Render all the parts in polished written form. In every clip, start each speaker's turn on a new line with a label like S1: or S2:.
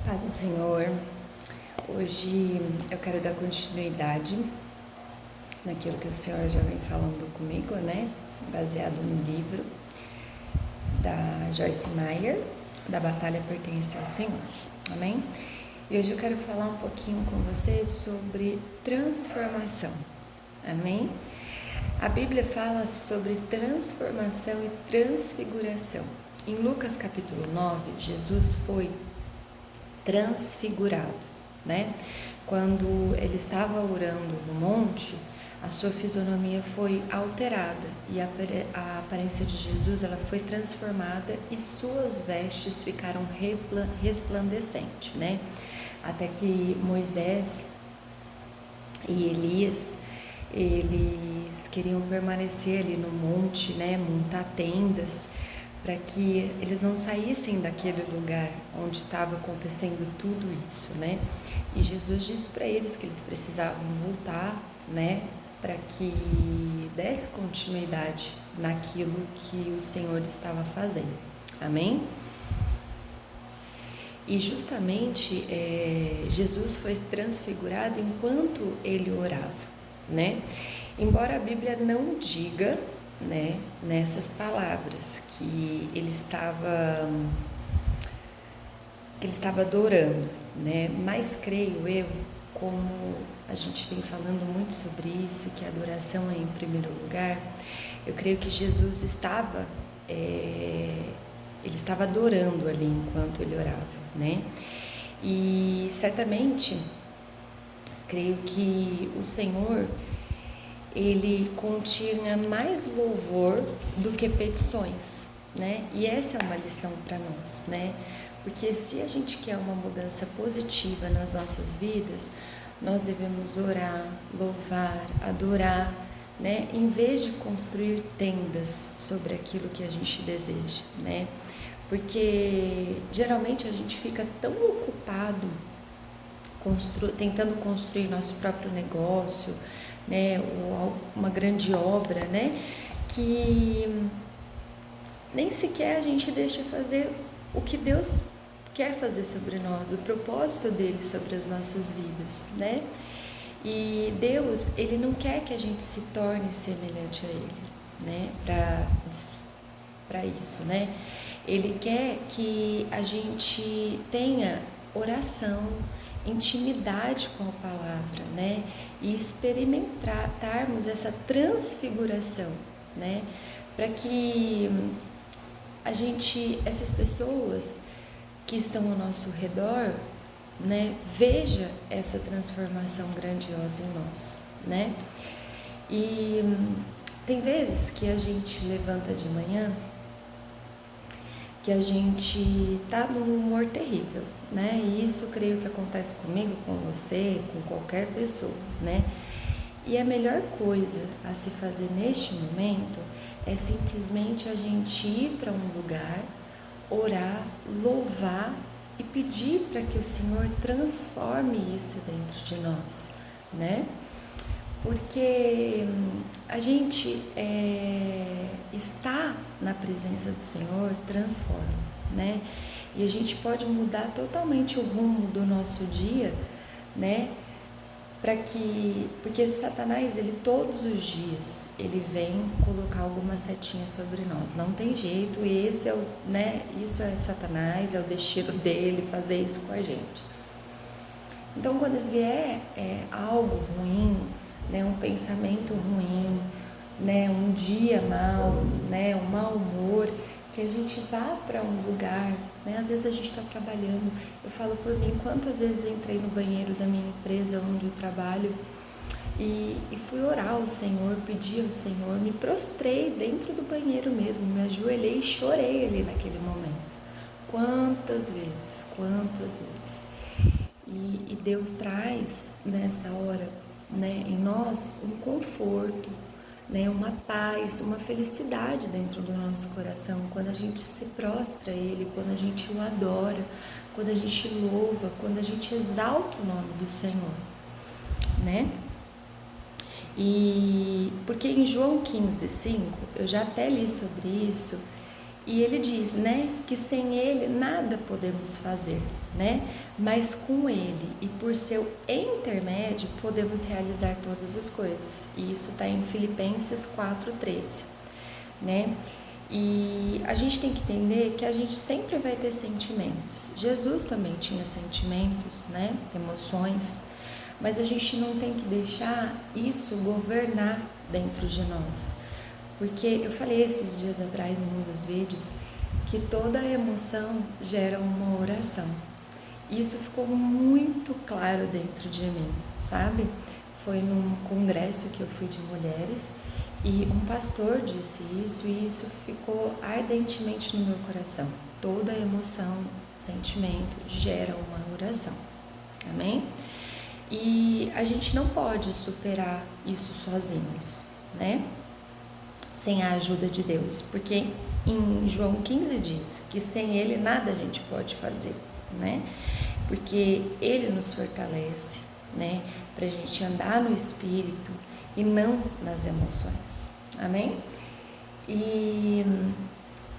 S1: Paz do Senhor. Hoje eu quero dar continuidade naquilo que o Senhor já vem falando comigo, né? Baseado no livro da Joyce Meyer, Da Batalha Pertence ao Senhor. Amém? E hoje eu quero falar um pouquinho com vocês sobre transformação. Amém? A Bíblia fala sobre transformação e transfiguração. Em Lucas capítulo 9, Jesus foi transfigurado, né? Quando ele estava orando no monte, a sua fisionomia foi alterada e a aparência de Jesus ela foi transformada e suas vestes ficaram resplandecentes, né? Até que Moisés e Elias eles queriam permanecer ali no monte, né? Montar tendas para que eles não saíssem daquele lugar onde estava acontecendo tudo isso, né? E Jesus disse para eles que eles precisavam voltar, né? Para que desse continuidade naquilo que o Senhor estava fazendo. Amém? E justamente Jesus foi transfigurado enquanto ele orava, né? Embora a Bíblia não diga, né, nessas palavras que ele estava adorando, né? Mas creio eu, como a gente vem falando muito sobre isso, que a adoração é em primeiro lugar, eu creio que Jesus estava ele estava adorando ali enquanto ele orava, né? E certamente creio que o Senhor ele continha mais louvor do que petições, né? E essa é uma lição para nós, né? Porque se a gente quer uma mudança positiva nas nossas vidas, nós devemos orar, louvar, adorar, né? Em vez de construir tendas sobre aquilo que a gente deseja, né? Porque geralmente a gente fica tão ocupado tentando construir nosso próprio negócio, né, ou uma grande obra, né, que nem sequer a gente deixa fazer o que Deus quer fazer sobre nós, o propósito dele sobre as nossas vidas, né? E Deus, ele não quer que a gente se torne semelhante a ele, né? Para isso, né? Ele quer que a gente tenha oração, intimidade com a palavra, né? E experimentarmos essa transfiguração, né? Para que essas pessoas que estão ao nosso redor, né, veja essa transformação grandiosa em nós, né? E tem vezes que a gente levanta de manhã que a gente tá num humor terrível, né? E isso creio que acontece comigo, com você, com qualquer pessoa, né? E a melhor coisa a se fazer neste momento é simplesmente a gente ir para um lugar, orar, louvar e pedir para que o Senhor transforme isso dentro de nós, né? Porque a gente está na presença do Senhor transforma, né? E a gente pode mudar totalmente o rumo do nosso dia, né? Porque Satanás, ele todos os dias, ele vem colocar alguma setinha sobre nós. Não tem jeito, esse é o, né? Isso é Satanás, é o destino dele fazer isso com a gente. Então, quando vier algo ruim, né, um pensamento ruim, né, um dia mal, né, um mau humor, que a gente vá para um lugar, né, às vezes a gente está trabalhando, eu falo por mim, quantas vezes entrei no banheiro da minha empresa onde eu trabalho e fui orar ao Senhor, pedi ao Senhor, me prostrei dentro do banheiro mesmo, me ajoelhei e chorei ali naquele momento. Quantas vezes. E Deus traz nessa hora, né, em nós um conforto, né, uma paz, uma felicidade dentro do nosso coração, quando a gente se prostra a Ele, quando a gente o adora, quando a gente louva, quando a gente exalta o nome do Senhor, né? E porque em João 15:5, eu já até li sobre isso, E ele diz, né, que sem ele nada podemos fazer, né? Mas com ele e por seu intermédio podemos realizar todas as coisas. E isso está em Filipenses 4:13, né? E a gente tem que entender que a gente sempre vai ter sentimentos. Jesus também tinha sentimentos, né? Emoções, mas a gente não tem que deixar isso governar dentro de nós. Porque eu falei esses dias atrás em um dos vídeos que toda emoção gera uma oração. Isso ficou muito claro dentro de mim, sabe? Foi num congresso que eu fui de mulheres e um pastor disse isso e isso ficou ardentemente no meu coração. Toda emoção, sentimento gera uma oração. Amém? E a gente não pode superar isso sozinhos, né? Sem a ajuda de Deus, porque em João 15 diz que sem Ele nada a gente pode fazer, né? Porque Ele nos fortalece, né? Pra gente andar no Espírito e não nas emoções, amém? E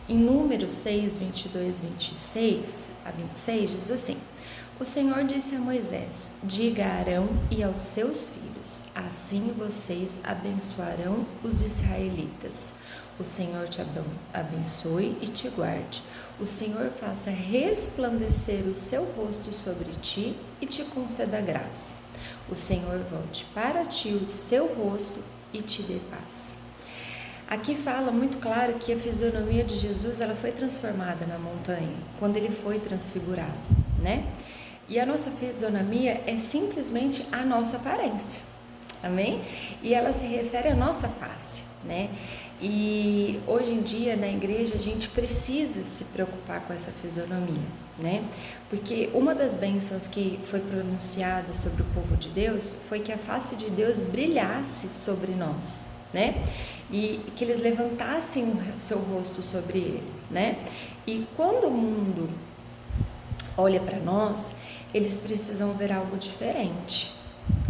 S1: em Números 6, 22, 26 a 26 diz assim: o Senhor disse a Moisés: diga a Arão e aos seus filhos, assim vocês abençoarão os israelitas. O Senhor te abençoe e te guarde. O Senhor faça resplandecer o seu rosto sobre ti e te conceda graça. O Senhor volte para ti o seu rosto e te dê paz. Aqui fala muito claro que a fisionomia de Jesus ela foi transformada na montanha, quando ele foi transfigurado, né? E a nossa fisionomia é simplesmente a nossa aparência, amém? E ela se refere à nossa face, né? E hoje em dia na igreja a gente precisa se preocupar com essa fisionomia, né? Porque uma das bênçãos que foi pronunciada sobre o povo de Deus foi que a face de Deus brilhasse sobre nós, né? E que eles levantassem o seu rosto sobre ele, né? E quando o mundo olha para nós, eles precisam ver algo diferente,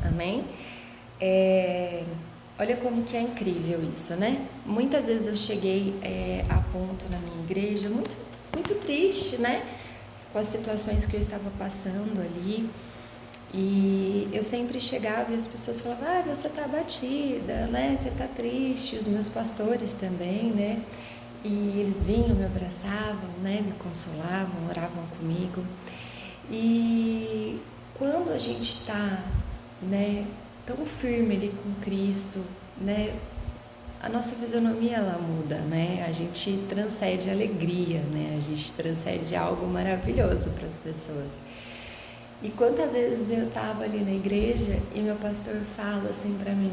S1: amém? Olha como que é incrível isso, né? Muitas vezes eu cheguei a ponto na minha igreja muito, muito triste, né? Com as situações que eu estava passando ali. E eu sempre chegava e as pessoas falavam: ah, você tá abatida, né? Você tá triste. Os meus pastores também, né? E eles vinham, me abraçavam, né? Me consolavam, oravam comigo. E quando a gente está, né, tão firme ali com Cristo, né, a nossa fisionomia ela muda, né? A gente transcende alegria, né? A gente transcende algo maravilhoso para as pessoas. E quantas vezes eu estava ali na igreja e meu pastor fala assim para mim: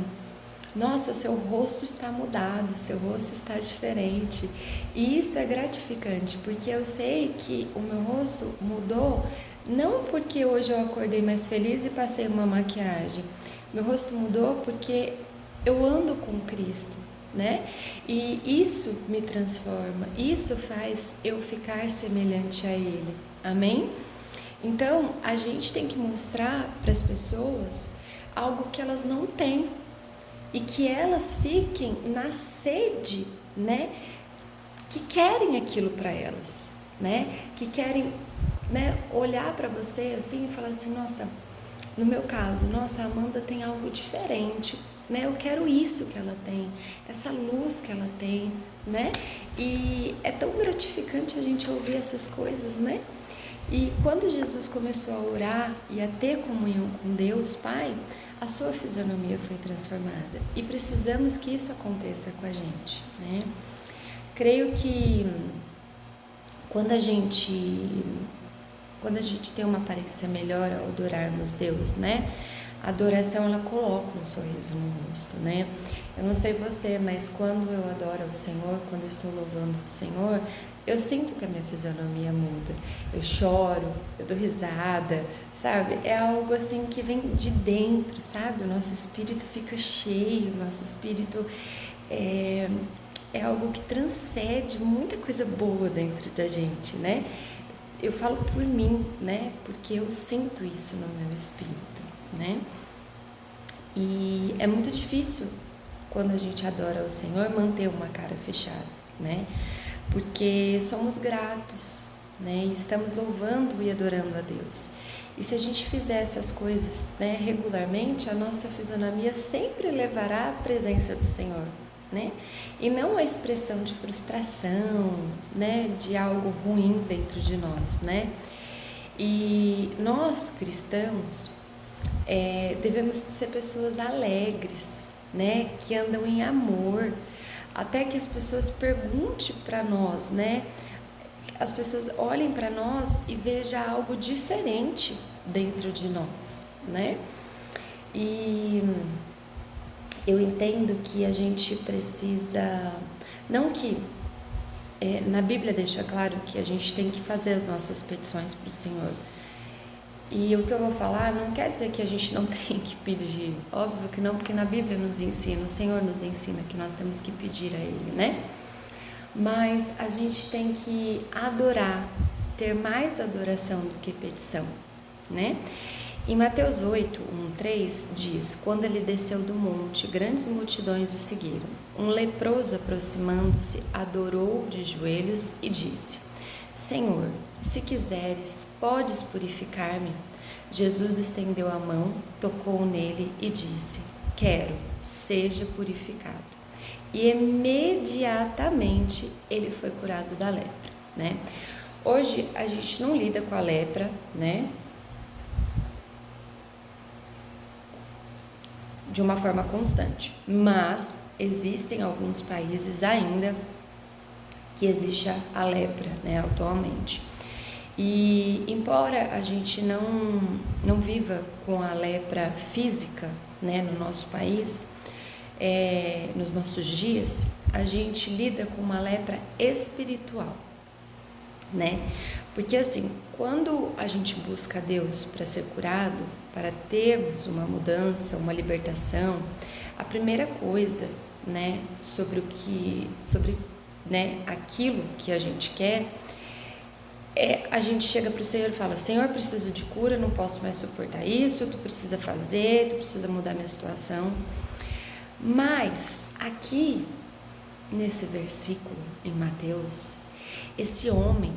S1: nossa, seu rosto está mudado, seu rosto está diferente. E isso é gratificante, porque eu sei que o meu rosto mudou, não porque hoje eu acordei mais feliz e passei uma maquiagem. Meu rosto mudou porque eu ando com Cristo, né? E isso me transforma, isso faz eu ficar semelhante a Ele, amém? Então, a gente tem que mostrar para as pessoas algo que elas não têm e que elas fiquem na sede, né? Que querem aquilo para elas, né? Que querem, né, olhar para você assim e falar assim: nossa, no meu caso, nossa, a Amanda tem algo diferente, né? Eu quero isso que ela tem, essa luz que ela tem, né? E é tão gratificante a gente ouvir essas coisas, né? E quando Jesus começou a orar e a ter comunhão com Deus Pai, a sua fisionomia foi transformada. E precisamos que isso aconteça com a gente, né? Creio que quando a gente tem uma aparência melhor ao adorarmos Deus, né? A adoração, ela coloca um sorriso no rosto, né? Eu não sei você, mas quando eu adoro o Senhor, quando eu estou louvando o Senhor, eu sinto que a minha fisionomia muda. Eu choro, eu dou risada, sabe? É algo assim que vem de dentro, sabe? O nosso espírito fica cheio, o nosso espírito é algo que transcende muita coisa boa dentro da gente, né? Eu falo por mim, né? Porque eu sinto isso no meu espírito, né? E é muito difícil, quando a gente adora o Senhor, manter uma cara fechada, né? porque somos gratos, né? E estamos louvando e adorando a Deus. E se a gente fizer essas coisas, né, regularmente, a nossa fisionomia sempre levará à presença do Senhor, né? E não a expressão de frustração, né, de algo ruim dentro de nós, né? E nós, cristãos, devemos ser pessoas alegres, né, que andam em amor, até que as pessoas perguntem para nós, né? As pessoas olhem para nós e vejam algo diferente dentro de nós, né? E eu entendo que a gente precisa, não que na Bíblia deixa claro que a gente tem que fazer as nossas petições para o Senhor. E o que eu vou falar não quer dizer que a gente não tem que pedir, óbvio que não, porque na Bíblia nos ensina, o Senhor nos ensina que nós temos que pedir a Ele, né? Mas a gente tem que adorar, ter mais adoração do que petição, né? Em Mateus 8, 1-3 diz: quando ele desceu do monte, grandes multidões o seguiram. Um leproso, aproximando-se, adorou de joelhos e disse: Senhor, se quiseres, podes purificar-me. Jesus estendeu a mão, tocou nele e disse: quero, seja purificado. E imediatamente ele foi curado da lepra, né? Hoje a gente não lida com a lepra, né, de uma forma constante, mas existem alguns países ainda que existe a lepra, né, atualmente. E embora a gente não viva com a lepra física, né, no nosso país, nos nossos dias, a gente lida com uma lepra espiritual, né? Porque assim, quando a gente busca Deus para ser curado, para termos uma mudança, uma libertação, a primeira coisa, né, sobre né, aquilo que a gente quer, a gente chega para o Senhor e fala: Senhor, preciso de cura, não posso mais suportar isso, tu precisa fazer, tu precisa mudar minha situação. Mas aqui nesse versículo em Mateus, esse homem,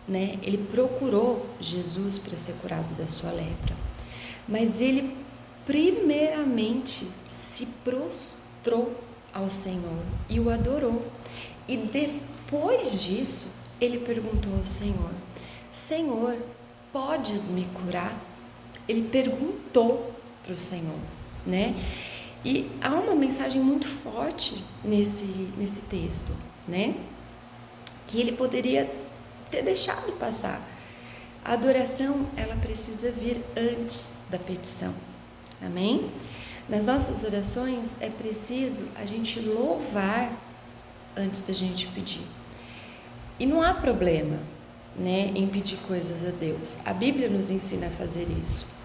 S1: né, ele procurou Jesus para ser curado da sua lepra, mas ele primeiramente se prostrou ao Senhor e o adorou. E depois disso, ele perguntou ao Senhor: Senhor, podes me curar? Ele perguntou para o Senhor, né? E há uma mensagem muito forte nesse texto, né? Que ele poderia ter deixado passar. A adoração, ela precisa vir antes da petição, amém? Nas nossas orações é preciso a gente louvar antes da gente pedir. E não há problema, né, em pedir coisas a Deus. A Bíblia nos ensina a fazer isso.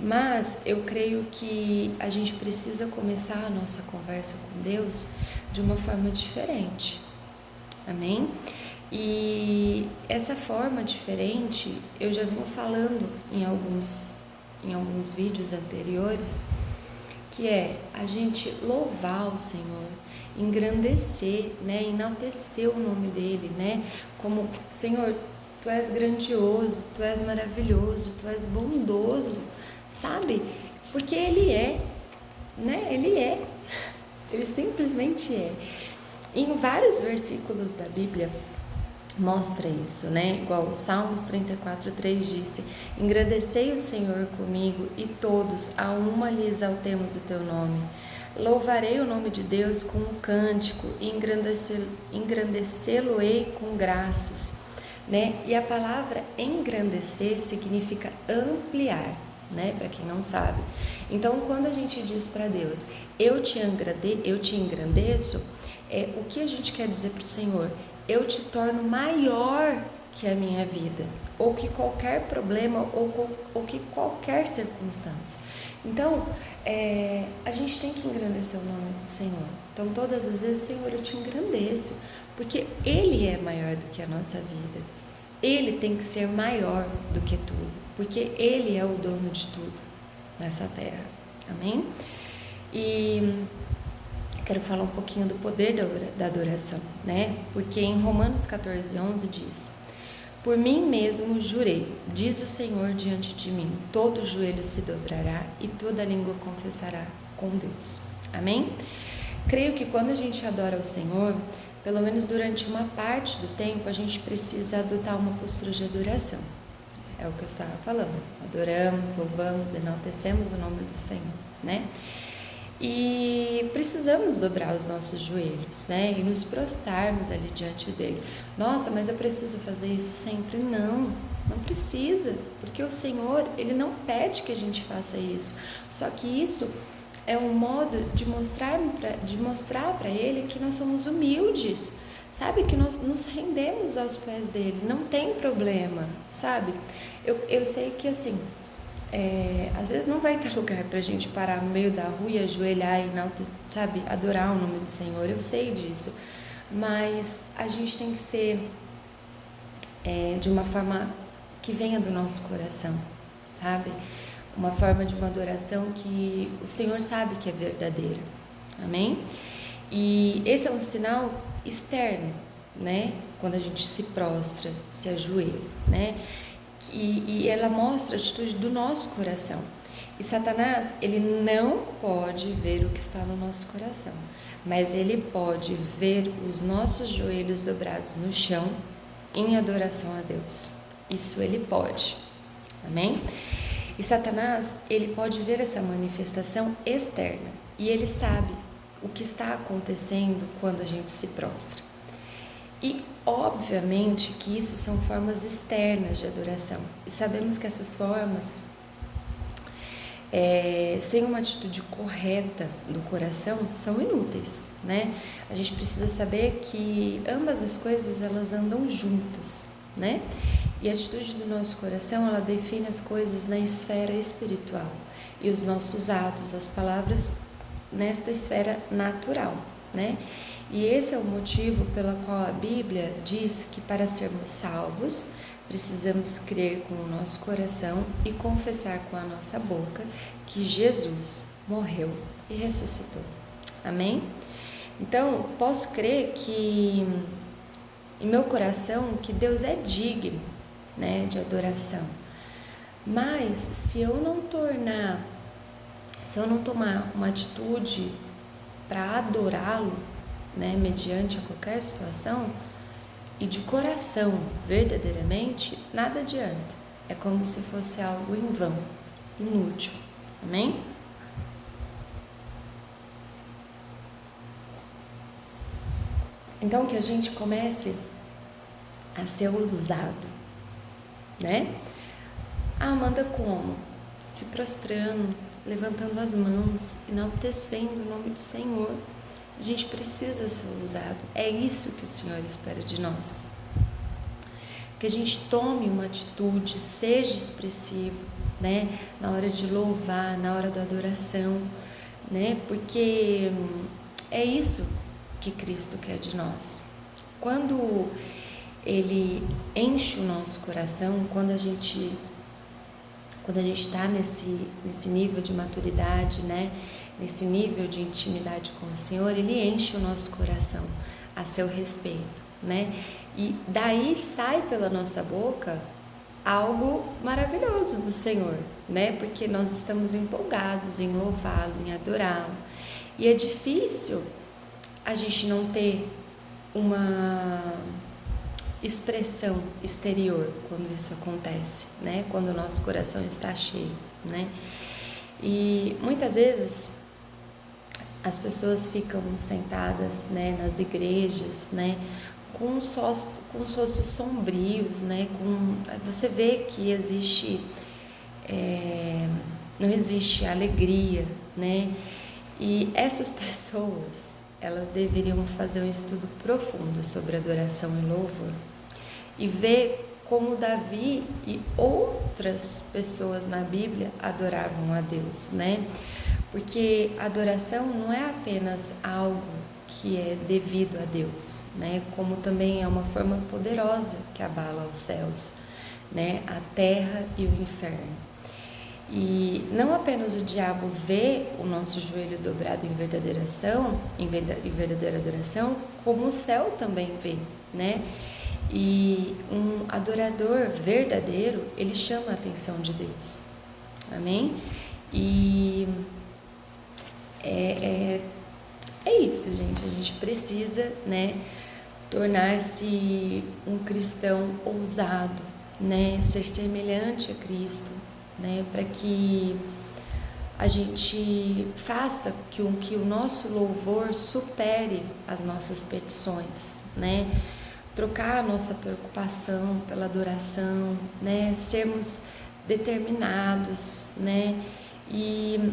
S1: Mas eu creio que a gente precisa começar a nossa conversa com Deus de uma forma diferente, amém? E essa forma diferente eu já venho falando em alguns vídeos anteriores, que é a gente louvar o Senhor, engrandecer, né, enaltecer o nome dele, né, como: Senhor, tu és grandioso, tu és maravilhoso, tu és bondoso, sabe? Porque ele é, né, ele simplesmente é. Em vários versículos da Bíblia mostra isso, né? Igual Salmos 34:3 disse: engrandecei o Senhor comigo e todos a uma lhe exaltemos o teu nome. Louvarei o nome de Deus com um cântico e engrandecê-lo-ei com graças, né? E a palavra engrandecer significa ampliar, né? Para quem não sabe. Então, quando a gente diz para Deus: eu te engrandeço, o que a gente quer dizer para o Senhor? Eu te torno maior que a minha vida, ou que qualquer problema, ou que qualquer circunstância. Então, a gente tem que engrandecer o nome do Senhor. Então, todas as vezes: Senhor, eu te engrandeço, porque Ele é maior do que a nossa vida. Ele tem que ser maior do que tudo, porque Ele é o dono de tudo nessa terra, amém? E quero falar um pouquinho do poder da adoração, né? Porque em Romanos 14:11 diz: por mim mesmo jurei, diz o Senhor diante de mim, todo joelho se dobrará e toda língua confessará com Deus. Amém? Creio que quando a gente adora o Senhor, pelo menos durante uma parte do tempo, a gente precisa adotar uma postura de adoração. É o que eu estava falando. Adoramos, louvamos, enaltecemos o nome do Senhor, né? E precisamos dobrar os nossos joelhos, né? E nos prostrarmos ali diante dele. Nossa, mas eu preciso fazer isso sempre? Não, não precisa, porque o Senhor, ele não pede que a gente faça isso. Só que isso é um modo de mostrar para ele que nós somos humildes, sabe? Que nós nos rendemos aos pés dele, não tem problema, sabe? Eu sei que assim, às vezes não vai ter lugar pra gente parar no meio da rua e ajoelhar e não, sabe, adorar o nome do Senhor, eu sei disso, mas a gente tem que ser de uma forma que venha do nosso coração, sabe? Uma forma de uma adoração que o Senhor sabe que é verdadeira, amém? E esse é um sinal externo, né? Quando a gente se prostra, se ajoelha, né? E ela mostra a atitude do nosso coração. E Satanás, ele não pode ver o que está no nosso coração, mas ele pode ver os nossos joelhos dobrados no chão em adoração a Deus. Isso ele pode, amém? E Satanás, ele pode ver essa manifestação externa e ele sabe o que está acontecendo quando a gente se prostra. E obviamente que isso são formas externas de adoração. E sabemos que essas formas, sem uma atitude correta do coração, são inúteis, né? A gente precisa saber que ambas as coisas, elas andam juntas, né? E a atitude do nosso coração, ela define as coisas na esfera espiritual e os nossos atos, as palavras, nesta esfera natural, né? E esse é o motivo pelo qual a Bíblia diz que para sermos salvos, precisamos crer com o nosso coração e confessar com a nossa boca que Jesus morreu e ressuscitou. Amém? Então, posso crer que em meu coração que Deus é digno, né, de adoração. Mas se eu não tomar uma atitude para adorá-lo, né, mediante a qualquer situação, e de coração, verdadeiramente, nada adianta. É como se fosse algo em vão, inútil. Amém? Então, que a gente comece a ser ousado, né? Amanda como? Se prostrando, levantando as mãos, enaltecendo o nome do Senhor. A gente precisa ser ousado. É isso que o Senhor espera de nós. Que a gente tome uma atitude, seja expressivo, né? Na hora de louvar, na hora da adoração, né? Porque é isso que Cristo quer de nós. Quando Ele enche o nosso coração, quando a gente está nesse nível de maturidade, né? Nesse nível de intimidade com o Senhor, Ele enche o nosso coração a seu respeito, né? E daí sai pela nossa boca algo maravilhoso do Senhor, né? Porque nós estamos empolgados em louvá-lo, em adorá-lo. E é difícil a gente não ter uma expressão exterior quando isso acontece, né? Quando o nosso coração está cheio, né? E muitas vezes as pessoas ficam sentadas, né, nas igrejas, né, com os rostos sombrios, né, você vê que não existe alegria, né? E essas pessoas, elas deveriam fazer um estudo profundo sobre adoração e louvor e ver como Davi e outras pessoas na Bíblia adoravam a Deus, né? Porque adoração não é apenas algo que é devido a Deus, né? Como também é uma forma poderosa que abala os céus, né? A terra e o inferno. E não apenas o diabo vê o nosso joelho dobrado em verdadeira adoração, como o céu também vê, né? E um adorador verdadeiro, ele chama a atenção de Deus. Amém? E é isso, gente. A gente precisa, né, tornar-se um cristão ousado, né, ser semelhante a Cristo, né, para que a gente faça que o nosso louvor supere as nossas petições, né, trocar a nossa preocupação pela adoração, né, sermos determinados, né, e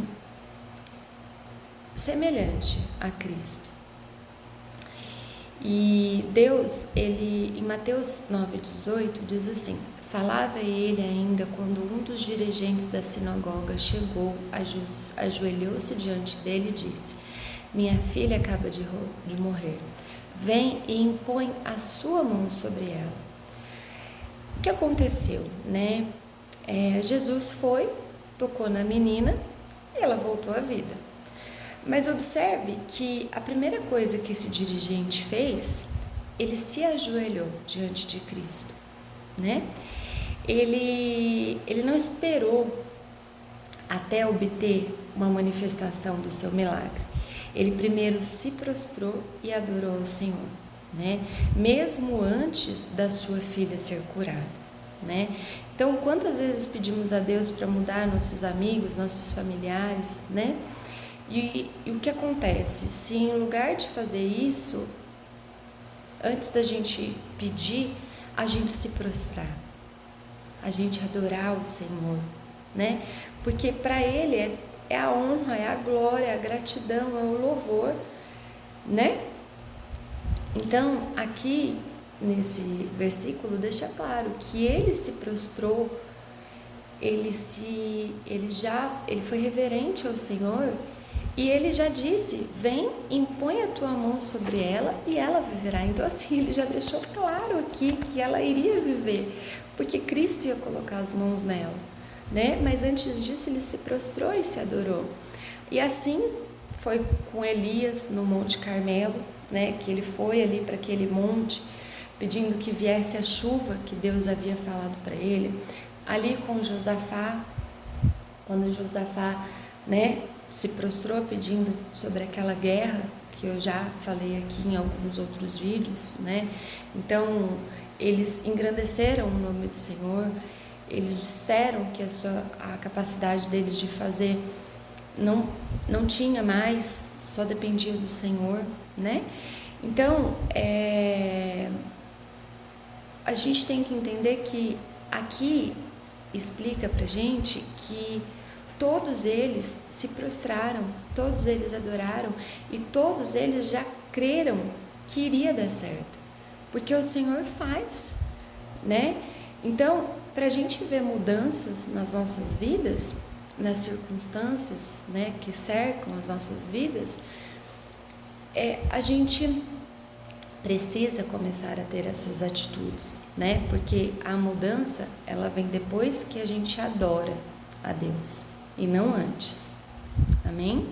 S1: semelhante a Cristo. E Deus, ele em Mateus 9,18 diz assim: falava ele ainda quando um dos dirigentes da sinagoga chegou, ajoelhou-se diante dele e disse: minha filha acaba de morrer, vem e impõe a sua mão sobre ela. O que aconteceu, né? Jesus foi, tocou na menina e ela voltou à vida. Mas observe que a primeira coisa que esse dirigente fez, ele se ajoelhou diante de Cristo, né? Ele não esperou até obter uma manifestação do seu milagre. Ele primeiro se prostrou e adorou ao Senhor, né? Mesmo antes da sua filha ser curada, né? Então, quantas vezes pedimos a Deus para mudar nossos amigos, nossos familiares, né? E o que acontece? Se em lugar de fazer isso, antes da gente pedir, a gente se prostrar, a gente adorar o Senhor, né? Porque para Ele é a honra, é a glória, é a gratidão, é o louvor, né? Então, aqui nesse versículo deixa claro que ele se prostrou, ele foi reverente ao Senhor. E ele já disse: vem, impõe a tua mão sobre ela e ela viverá. Então assim, ele já deixou claro aqui que ela iria viver, porque Cristo ia colocar as mãos nela, né? Mas antes disso ele se prostrou e se adorou. E assim foi com Elias no Monte Carmelo, né? Que ele foi ali para aquele monte pedindo que viesse a chuva que Deus havia falado para ele. Ali com Josafá, quando Josafá, né, se prostrou pedindo sobre aquela guerra que eu já falei aqui em alguns outros vídeos, né? Então eles engrandeceram o nome do Senhor, eles disseram que a capacidade deles de fazer não tinha mais, só dependia do Senhor, né? Então a gente tem que entender que aqui explica pra gente que todos eles se prostraram, todos eles adoraram e todos eles já creram que iria dar certo, porque o Senhor faz, né? Então, para a gente ver mudanças nas nossas vidas, nas circunstâncias, né, que cercam as nossas vidas, a gente precisa começar a ter essas atitudes, né? Porque a mudança, ela vem depois que a gente adora a Deus e não antes. Amém?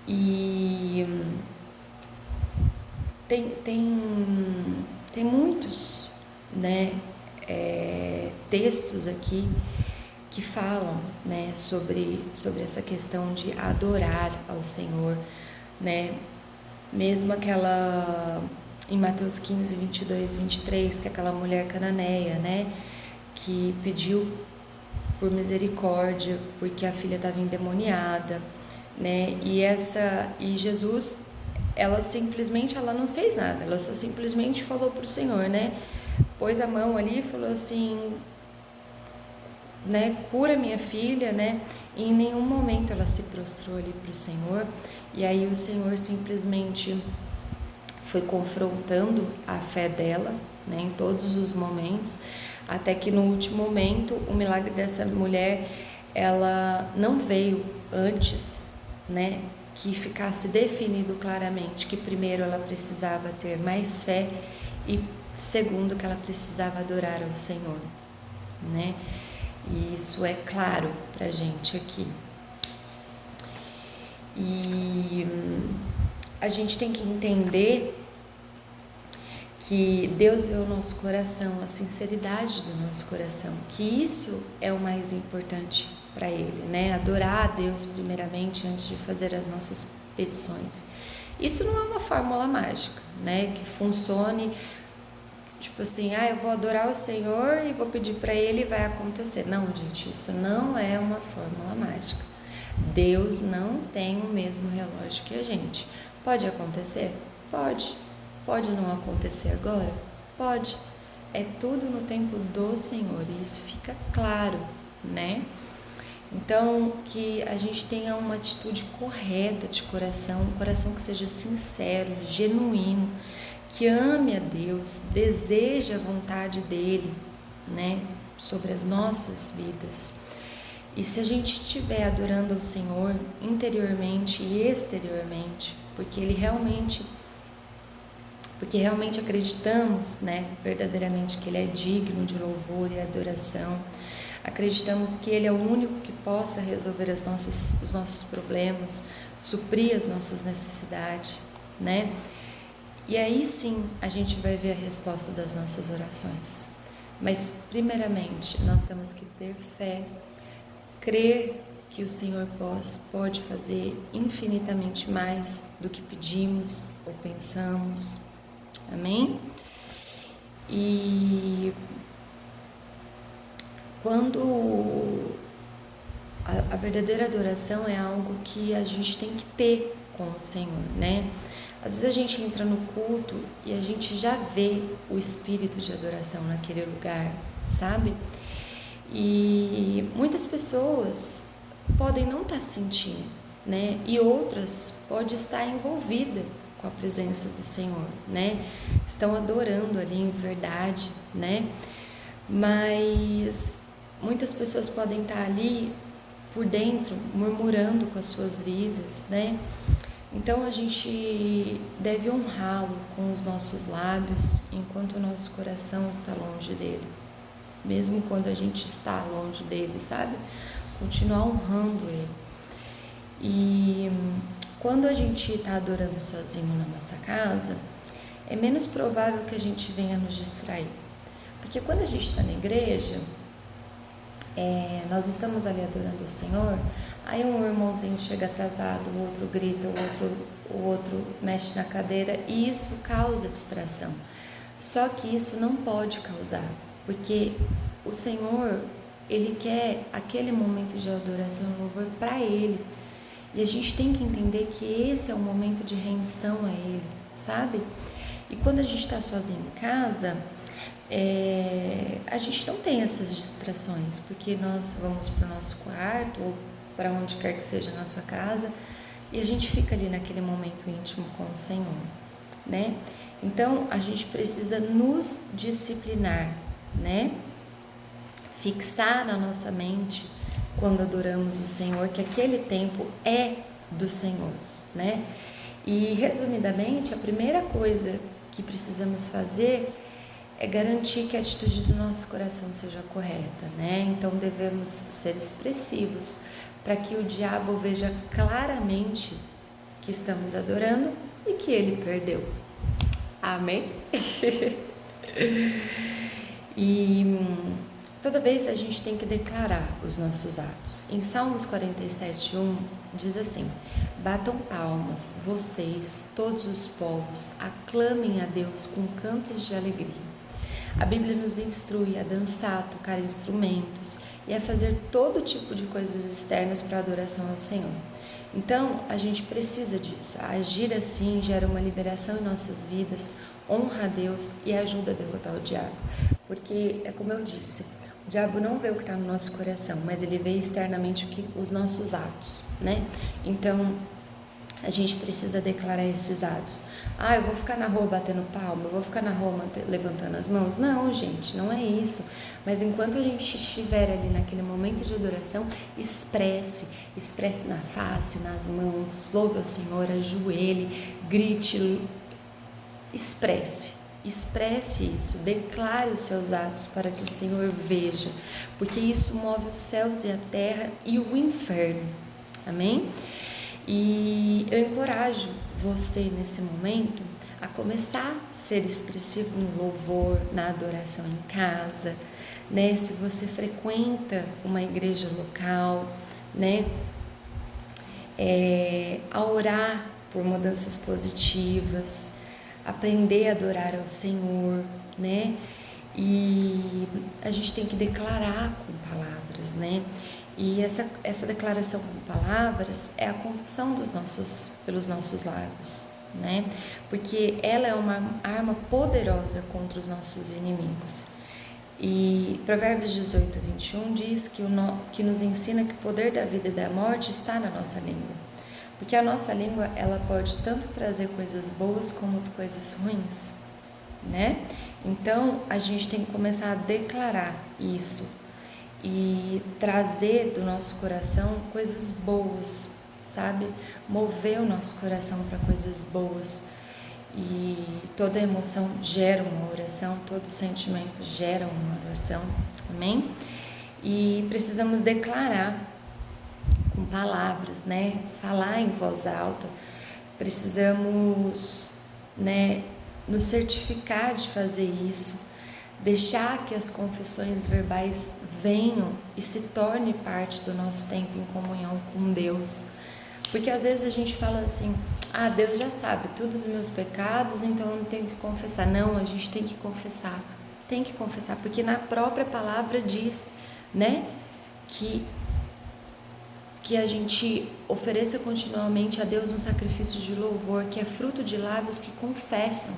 S1: E tem muitos, né, textos aqui que falam, né, sobre essa questão de adorar ao Senhor, né? Mesmo aquela em Mateus 15, 22, 23, que é aquela mulher cananeia, né, que pediu por misericórdia porque a filha estava endemoniada, né? E Jesus, ela não fez nada, ela só simplesmente falou para o Senhor, né? Pôs a mão ali e falou assim, né? Cura minha filha, né? E em nenhum momento ela se prostrou ali para o Senhor. E aí o Senhor simplesmente foi confrontando a fé dela, né? Em todos os momentos, até que no último momento o milagre dessa mulher, ela não veio antes, né, que ficasse definido claramente que primeiro ela precisava ter mais fé e segundo que ela precisava adorar ao Senhor, né? E isso é claro pra gente aqui. E a gente tem que entender que Deus vê o nosso coração, a sinceridade do nosso coração, que isso é o mais importante para Ele, né? Adorar a Deus primeiramente antes de fazer as nossas petições. Isso não é uma fórmula mágica, né? Que funcione, tipo assim, eu vou adorar o Senhor e vou pedir para Ele e vai acontecer. Não, gente, isso não é uma fórmula mágica. Deus não tem o mesmo relógio que a gente. Pode acontecer? Pode. Pode não acontecer agora? Pode. É tudo no tempo do Senhor e isso fica claro, né? Então, que a gente tenha uma atitude correta de coração, um coração que seja sincero, genuíno, que ame a Deus, deseje a vontade dEle, né? Sobre as nossas vidas. E se a gente estiver adorando ao Senhor interiormente e exteriormente, porque realmente acreditamos, né, verdadeiramente que Ele é digno de louvor e adoração, acreditamos que Ele é o único que possa resolver os nossos problemas, suprir as nossas necessidades, né? E aí sim a gente vai ver a resposta das nossas orações. Mas primeiramente nós temos que ter fé, crer que o Senhor pode fazer infinitamente mais do que pedimos ou pensamos. Amém? E quando a verdadeira adoração é algo que a gente tem que ter com o Senhor, né? Às vezes a gente entra no culto e a gente já vê o espírito de adoração naquele lugar, sabe? E muitas pessoas podem não estar sentindo, né? E outras podem estar envolvidas com a presença do Senhor, né? Estão adorando ali em verdade, né? Mas muitas pessoas podem estar ali por dentro, murmurando com as suas vidas, né? Então a gente deve honrá-lo com os nossos lábios, enquanto o nosso coração está longe dele. Mesmo quando a gente está longe dele, sabe? Continuar honrando ele. E quando a gente está adorando sozinho na nossa casa, é menos provável que a gente venha nos distrair. Porque quando a gente está na igreja, nós estamos ali adorando o Senhor, aí um irmãozinho chega atrasado, o outro grita, o outro mexe na cadeira, e isso causa distração. Só que isso não pode causar, porque o Senhor, Ele quer aquele momento de adoração e louvor para Ele. E a gente tem que entender que esse é o momento de rendição a Ele, sabe? E quando a gente está sozinho em casa, a gente não tem essas distrações, porque nós vamos para o nosso quarto ou para onde quer que seja na sua casa e a gente fica ali naquele momento íntimo com o Senhor, né? Então a gente precisa nos disciplinar, né? Fixar na nossa mente quando adoramos o Senhor que aquele tempo é do Senhor, né? E resumidamente, a primeira coisa que precisamos fazer é garantir que a atitude do nosso coração seja correta, né? Então devemos ser expressivos para que o diabo veja claramente que estamos adorando e que ele perdeu. Amém? E toda vez a gente tem que declarar os nossos atos. Em Salmos 47:1 diz assim: batam palmas, vocês, todos os povos, aclamem a Deus com cantos de alegria. A Bíblia nos instrui a dançar, a tocar instrumentos e a fazer todo tipo de coisas externas para a adoração ao Senhor. Então, a gente precisa disso. Agir assim gera uma liberação em nossas vidas, honra a Deus e ajuda a derrotar o diabo. Porque, é como eu disse, o diabo não vê o que está no nosso coração, mas ele vê externamente os nossos atos, né? Então, a gente precisa declarar esses atos. Eu vou ficar na rua batendo palma, eu vou ficar na rua levantando as mãos. Não, gente, não é isso. Mas enquanto a gente estiver ali naquele momento de adoração, expresse na face, nas mãos, louve ao Senhor, ajoelhe, grite, expresse. expresse isso, declare os seus atos para que o Senhor veja, porque isso move os céus e a terra e o inferno. Amém? E eu encorajo você nesse momento a começar a ser expressivo no louvor, na adoração em casa, né? Se você frequenta uma igreja local, né? A orar por mudanças positivas, aprender a adorar ao Senhor, né? E a gente tem que declarar com palavras, né? E essa declaração com palavras é a confissão pelos nossos lábios, né? Porque ela é uma arma poderosa contra os nossos inimigos. E Provérbios 18, 21 diz que nos ensina que o poder da vida e da morte está na nossa língua. Porque a nossa língua, ela pode tanto trazer coisas boas como coisas ruins, né? Então, a gente tem que começar a declarar isso e trazer do nosso coração coisas boas, sabe? Mover o nosso coração para coisas boas. E toda emoção gera uma oração, todo sentimento gera uma oração, amém? E precisamos declarar com palavras, né? Falar em voz alta. Precisamos, né, nos certificar de fazer isso, deixar que as confissões verbais venham e se torne parte do nosso tempo em comunhão com Deus. Porque às vezes a gente fala assim, Deus já sabe todos os meus pecados, então eu não tenho que confessar. Não, a gente tem que confessar, porque na própria palavra diz, né, que a gente ofereça continuamente a Deus um sacrifício de louvor, que é fruto de lábios que confessam.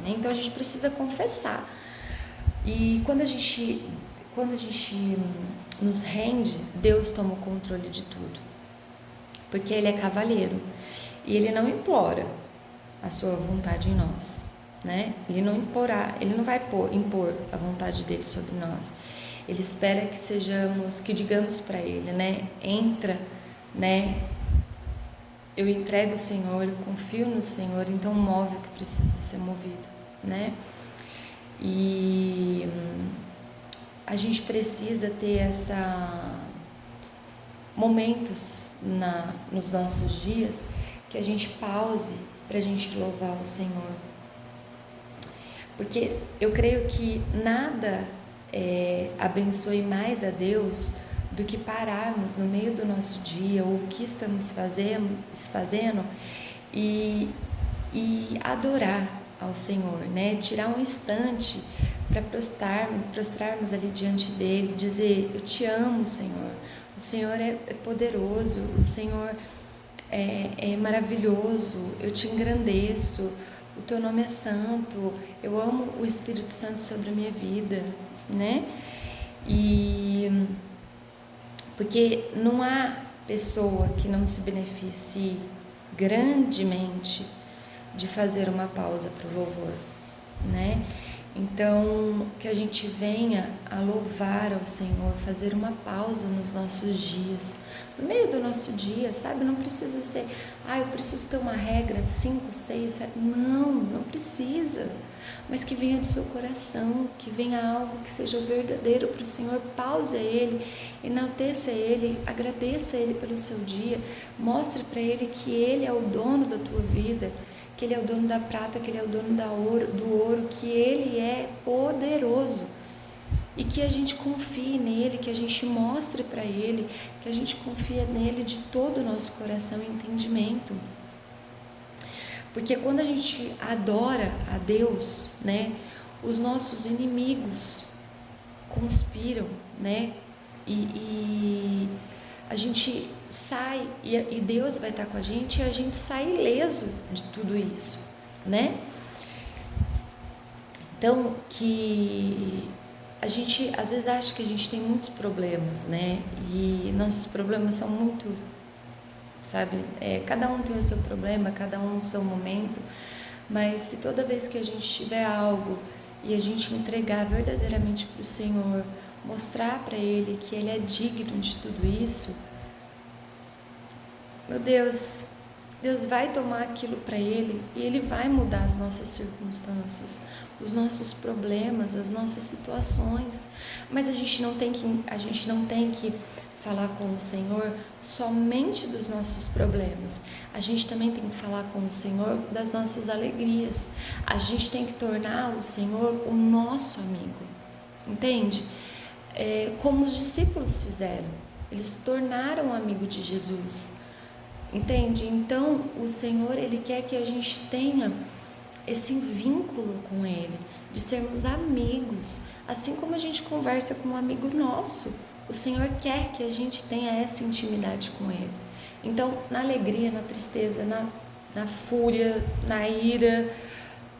S1: Então a gente precisa confessar. E quando a gente nos rende, Deus toma o controle de tudo. Porque Ele é cavalheiro e Ele não implora a sua vontade em nós, né? Ele não vai impor a vontade dele sobre nós. Ele espera que digamos para Ele, né? Entra, né? Eu entrego o Senhor, eu confio no Senhor, então move o que precisa ser movido, né? E a gente precisa ter momentos nos nossos dias que a gente pause para a gente louvar o Senhor, porque eu creio que nada abençoe mais a Deus do que pararmos no meio do nosso dia ou o que estamos fazendo e adorar ao Senhor, né? Tirar um instante para prostrarmos ali diante dele, dizer: eu te amo, Senhor. O Senhor é poderoso, o Senhor é maravilhoso, eu te engrandeço, o teu nome é santo, eu amo o Espírito Santo sobre a minha vida, né? E porque não há pessoa que não se beneficie grandemente de fazer uma pausa para o louvor, né? Então, que a gente venha a louvar ao Senhor, fazer uma pausa nos nossos dias, no meio do nosso dia, sabe? Não precisa ser, eu preciso ter uma regra, 5, 6, 7, não precisa, mas que venha do seu coração, que venha algo que seja verdadeiro para o Senhor. Pause a Ele, enalteça Ele, agradeça a Ele pelo seu dia, mostre para Ele que Ele é o dono da tua vida, que Ele é o dono da prata, que Ele é o dono do ouro, que Ele é poderoso e que a gente confie nele, que a gente mostre para Ele, que a gente confia nele de todo o nosso coração e entendimento. Porque quando a gente adora a Deus, né, os nossos inimigos conspiram, né, e a gente sai e Deus vai estar com a gente e a gente sai ileso de tudo isso, né? Então, que a gente às vezes acha que a gente tem muitos problemas, né? E nossos problemas são muito, sabe? Cada um tem o seu problema, cada um o seu momento, mas se toda vez que a gente tiver algo e a gente entregar verdadeiramente para o Senhor, mostrar para Ele que Ele é digno de tudo isso, meu Deus, Deus vai tomar aquilo para Ele e Ele vai mudar as nossas circunstâncias, os nossos problemas, as nossas situações. Mas a gente não tem que falar com o Senhor somente dos nossos problemas. A gente também tem que falar com o Senhor das nossas alegrias. A gente tem que tornar o Senhor o nosso amigo. Entende? Como os discípulos fizeram. Eles se tornaram amigo de Jesus. Entende? Então, o Senhor, Ele quer que a gente tenha esse vínculo com Ele, de sermos amigos, assim como a gente conversa com um amigo nosso. O Senhor quer que a gente tenha essa intimidade com Ele. Então, na alegria, na tristeza, na fúria, na ira,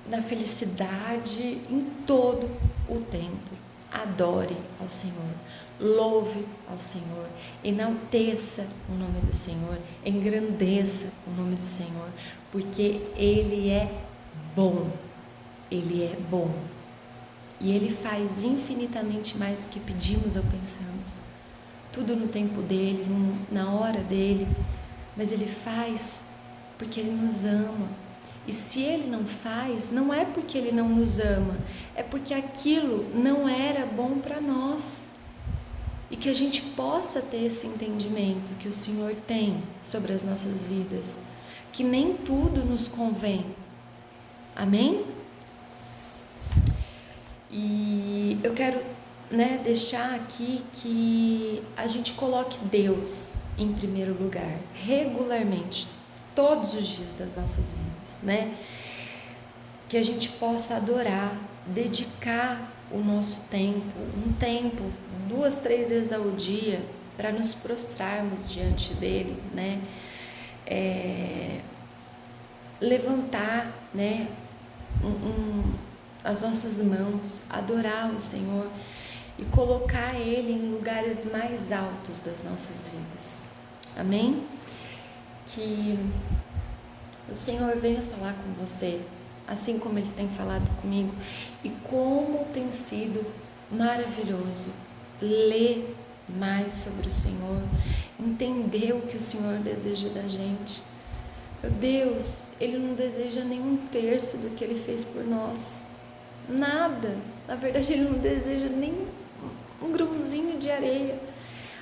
S1: na felicidade, em todo o tempo, adore ao Senhor. Louve ao Senhor, enalteça o nome do Senhor, engrandeça o nome do Senhor, porque Ele é bom, Ele é bom, e Ele faz infinitamente mais do que pedimos ou pensamos, tudo no tempo dEle, na hora dEle, mas Ele faz porque Ele nos ama, e se Ele não faz, não é porque Ele não nos ama, é porque aquilo não era bom para nós. E que a gente possa ter esse entendimento que o Senhor tem sobre as nossas vidas, que nem tudo nos convém. Amém? E eu quero, deixar aqui que a gente coloque Deus em primeiro lugar, regularmente, todos os dias das nossas vidas, Que a gente possa adorar, dedicar o nosso tempo, um tempo, 2, 3 vezes ao dia, para nos prostrarmos diante dele, levantar, as nossas mãos, adorar o Senhor e colocar Ele em lugares mais altos das nossas vidas. Amém? Que o Senhor venha falar com você, assim como Ele tem falado comigo, e como tem sido maravilhoso ler mais sobre o Senhor, entender o que o Senhor deseja da gente. Meu Deus, Ele não deseja nem 1/3 do que Ele fez por nós, nada. Na verdade, Ele não deseja nem um grãozinho de areia.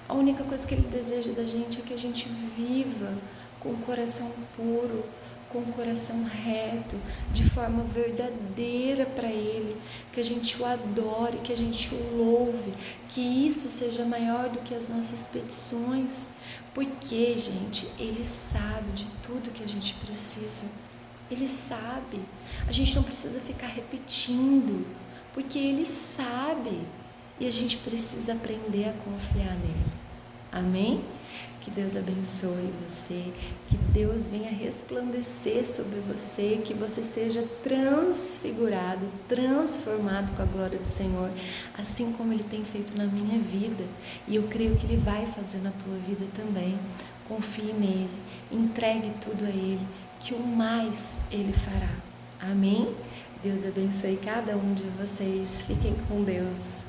S1: A única coisa que Ele deseja da gente é que a gente viva com o coração puro, com o coração reto, de forma verdadeira para Ele, que a gente o adore, que a gente o louve, que isso seja maior do que as nossas petições, porque, gente, Ele sabe de tudo que a gente precisa, Ele sabe, a gente não precisa ficar repetindo, porque Ele sabe, e a gente precisa aprender a confiar nele. Amém? Que Deus abençoe você, que Deus venha resplandecer sobre você, que você seja transfigurado, transformado com a glória do Senhor, assim como Ele tem feito na minha vida, e eu creio que Ele vai fazer na tua vida também. Confie nele, entregue tudo a Ele, que o mais Ele fará. Amém? Deus abençoe cada um de vocês, fiquem com Deus.